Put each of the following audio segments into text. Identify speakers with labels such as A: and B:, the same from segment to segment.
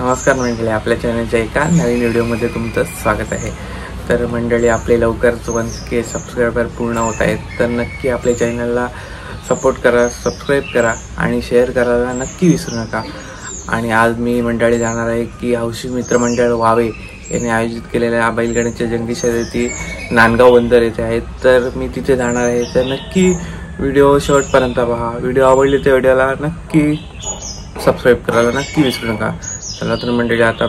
A: नमस्कार मंडळी, आपल्या चॅनलच्या एका नवीन व्हिडिओमध्ये तुमचं स्वागत आहे। तर मंडळी, आपले लवकरच 1K सबस्क्रायबर पूर्ण होत आहेत, तर नक्की आपल्या चॅनलला सपोर्ट करा, सबस्क्राईब करा आणि शेअर करायला नक्की विसरू नका। आणि आज मी मंडळी जाणार आहे की हौशी मित्रमंडळ वावे यांनी आयोजित केलेल्या बैलगाड्यांच्या जंगी शर्यती नांदगाव बंदर येथे आहेत, तर मी तिथे जाणार आहे। तर नक्की व्हिडिओ शेवटपर्यंत पहा। व्हिडिओ आवडली तर व्हिडिओला नक्की सबस्क्राईब करायला नक्की विसरू नका। चला तर मंडळी, आता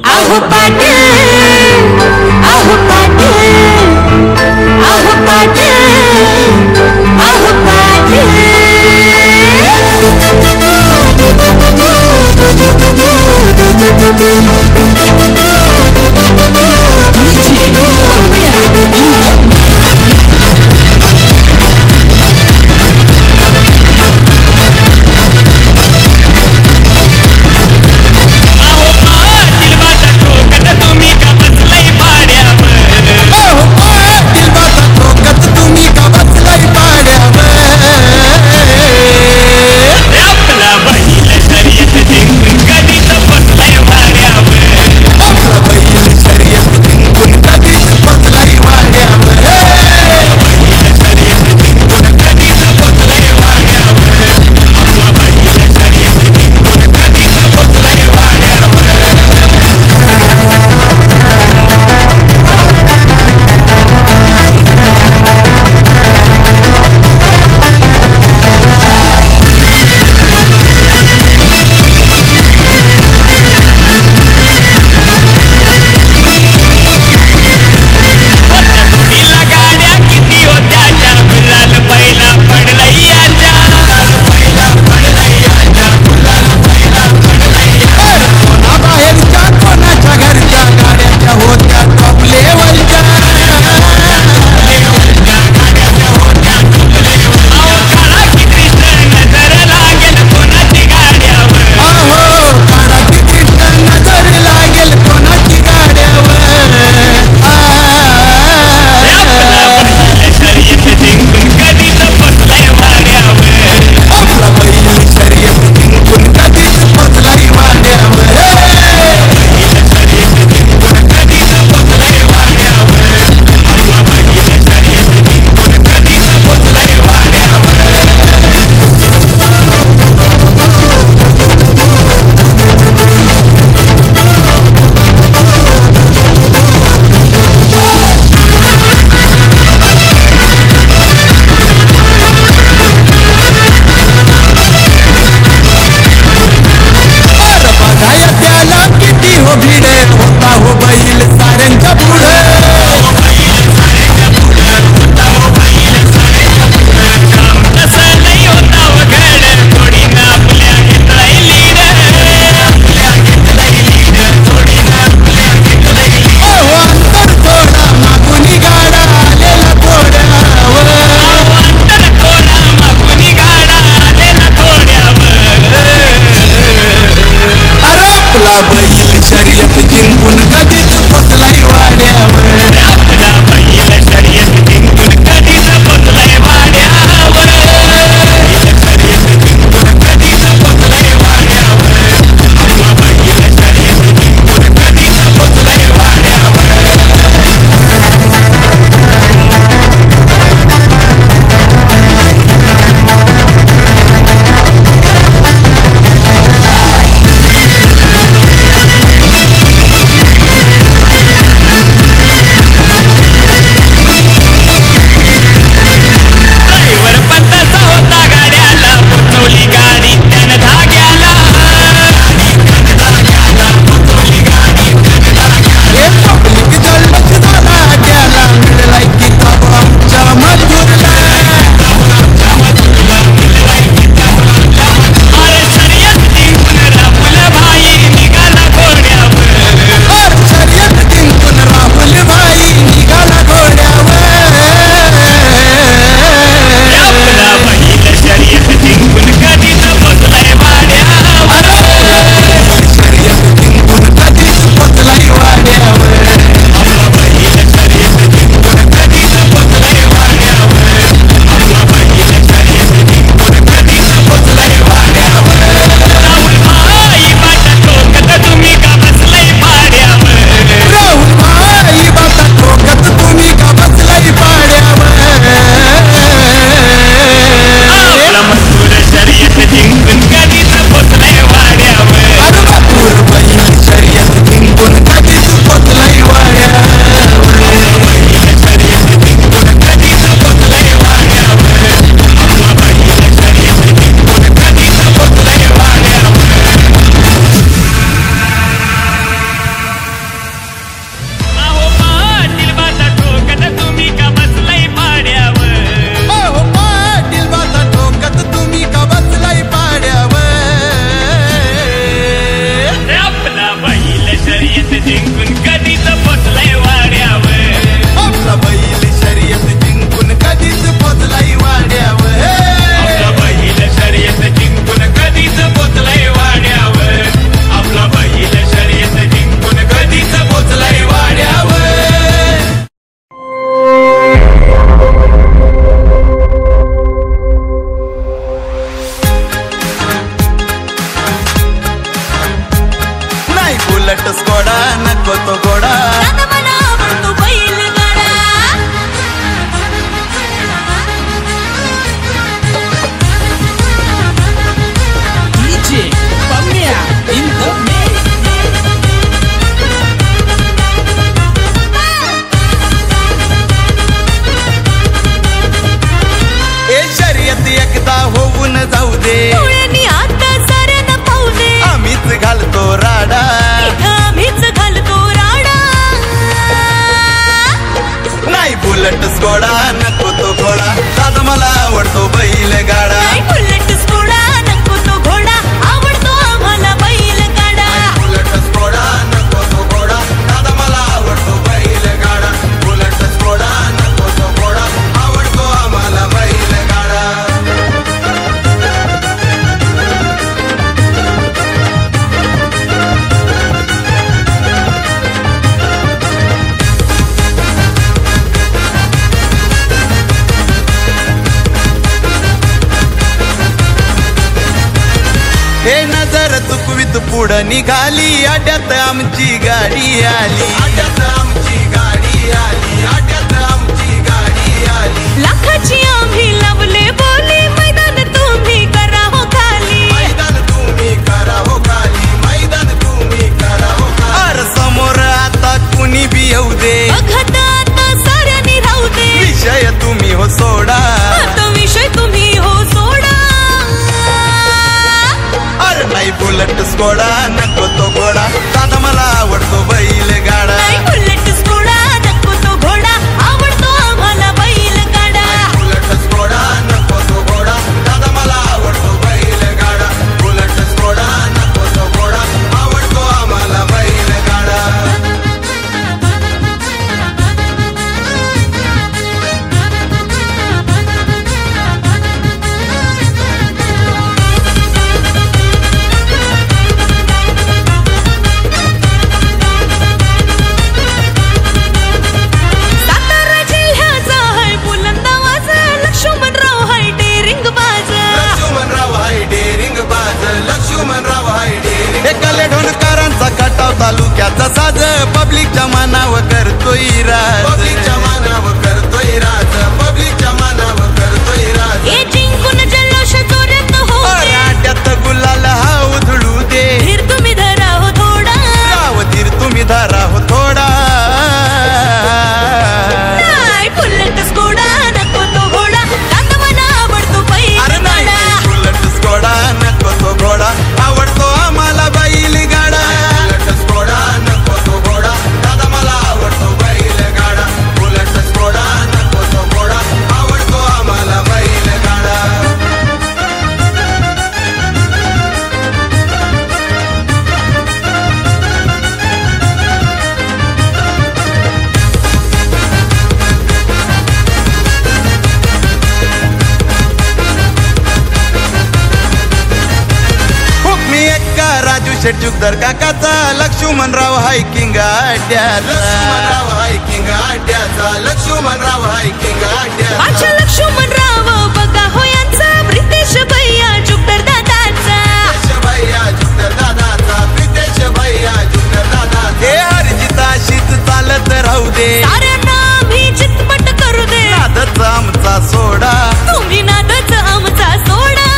B: बुलेट स्कोडा नको तो घोडा
C: मला आवडतो बैलगाडा
D: DJ Pamia in the mix.
B: ए शर्यत एकदा होऊन जाऊ दे
C: डोळ्यांनी आता साऱ्यांना पाहू दे
B: आम्हीच घालतो राडा
C: आम्हीच घालतो राडा
B: नाही बुलेट स्कोडा नको तो घोडा दादा मला आवडतो बैलगाडा
C: बुलेट स्कोडा नको तो घोडा आवडतो आम्हाला बैलगाडा
B: बुलेट स्कोडा नको तो घोडा दादा मला आवडतो बैलगाडा बुलेट स्कोडा नको तो घोडा आवडतो आम्हाला बैलगाडा हे नजर चुकवीत पुढं निघाली अड्यात आमची गाडी आली अड्यात आमची गाडी आली अड्यात आमची गाडी आली
C: लाखाची आम्ही लावले बोली मैदान तुम्ही करा हो खाली
B: मैदान तुम्ही करा हो खाली मैदान तुम्ही करा हो खाली अरे समोर आता कुणी बी येऊ दे
C: बघत आता साऱ्यांनी राहू दे
B: विषय तुम्ही हो सोडा
C: तो विषय तुम्ही हो सोडा
B: अरे नाही बुलेट स्कोडा नको तो घोडा दादा मला आवडतो बैलगाडा
C: बुलेट स्कोडा नको तो घोडा आवडतो आम्हाला बैलगाडा
B: बुलेट स्कोडा नको तो घोडा दादा मला आवडतो बैलगाडा बुलेट स्कोडा नको तो घोडा आवडतो आम्हाला बैलगाडा
C: सातारा जिल्ह्याचा है बुलंद आवाज लक्ष्मणराव है डेरिंग बाज
B: लक्ष्मणराव हाय डेरिंग बाज लक्ष्मणराव हाय डेरिंग एकाले ढोणकारांचा खटाव तालुक्याचा साज पब्लिकच्या मानावर करतोय राज पब्लिकच्या मानावर करतोय राज पब्लिकच्या मानावर करतोय राज
C: हे जिंकून जल्लोष जोरात हो दे
B: राट्यात गुलाल हा उधळू दे
C: धीर तुम्ही धरा हो थोडा
B: गावतीर तुम्ही धरा हो थोडा
C: नाही बुलेट स्कोडा नको तो घोडा दादा मला आवडतो
B: अरे नाही
C: बैलगाडा
B: बुलेट स्कोडा नको तो घोडा आवडतो आम्हाला बैलगाडा बुलेट स्कोडा नको तो घोडा दादा मला आवडतो बैलगाडा बुलेट स्कोडा नको तो घोडा आवडतो आम्हाला बैलगाडा मी एक्का राजू शेट्युकदर काकाचा लक्ष्मणराव हायकिंग अड्ड्याचा लक्ष्मणराव हायकिंग अड्ड्याचा लक्ष्मणराव हायकिंग अड्ड्याचा
C: माझ्या लक्ष्मणराव बघा हो यांचा प्रितेश भैया जुगदर दादाचा
B: भैया जुगदर दादाचा प्रितेश भैया जुगदर दादा हे हरजिताशीच चालत राहू दे
C: साऱ्यांना आम्ही चितपट करू दे
B: नादच आमचा सोडा
C: तुम्ही नादच आमचा सोडा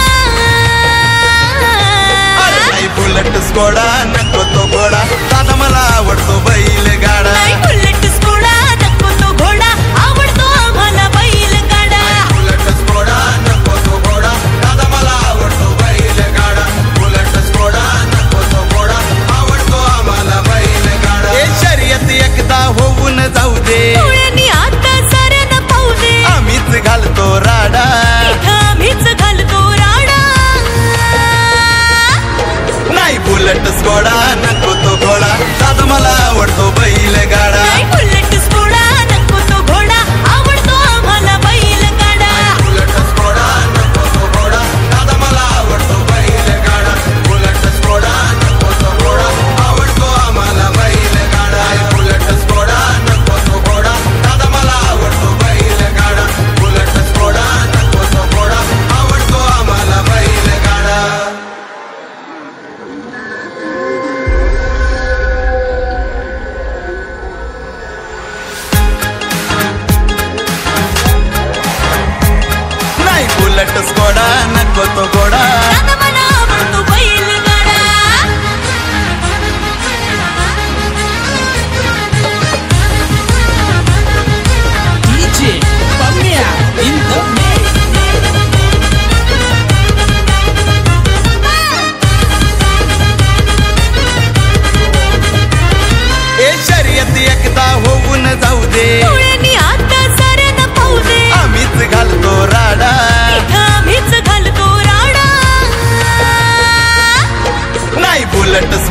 B: अरे नाही बुलेट स्कोडा नको तो घोडा दादा मला आवडतो बैलगाडा
C: नाही बुलेट स्कोडा नको तो घोडा आवडतो आम्हाला बैलगाडा
B: बुलेट स्कोडा नको तो घोडा दादा मला आवडतो बैलगाडा बुलेट स्कोडा नको तो घोडा आवडतो आम्हाला बैलगाडा हे शर्यत एकदा होऊन जाऊ दे
C: डोळ्यांनी आता साऱ्यांना पाहू दे
B: आम्हीच घालतो राडा
C: आम्हीच घालतो राडा
B: नाही बुलेट स्कोडा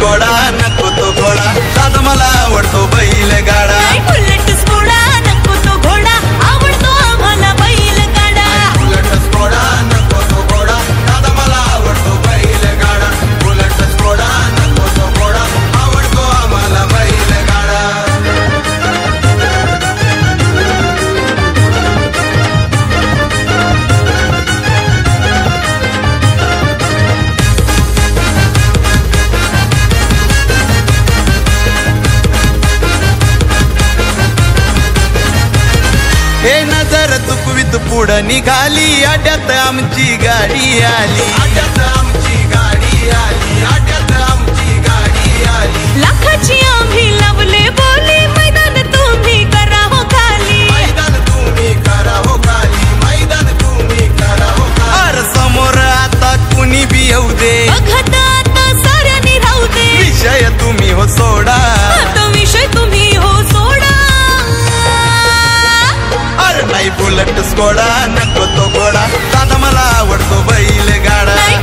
B: स्कोडा नको तो घोडा, दादा मला आवडतो बैलगाडा.
C: बुलेट स्कोडा नको तो घोडा, आवडतो आम्हाला बैलगाडा.
B: बुलेट स्कोडा नको तो घोडा, दादा मला आवडतो बैलगाडा. बुलेट स्कोडा नको तो घोडा, आवडतो आम्हाला बैलगाडा. हे नजर चुकवीत पुढं निघाली, अड्यात आमची गाडी आली. अड्यात आमची गाडी आली, अड्यात आमची गाडी आली.
C: लाखाची आम्ही लावले बोली, मैदान तुम्ही करा हो खाली.
B: मैदान तुम्ही करा हो खाली, मैदान तुम्ही करा हो खाली. अरे समोर आता कुणी बी येऊ दे,
C: बघत आता साऱ्यांनी राहू दे.
B: विषय तुम्ही हो सोडा,
C: आता विषय तुम्ही हो सोडा.
B: अरे नाही बुलेट स्कोडा नको तो घोडा, दादा मला आवडतो बैलगाडा.
C: नाही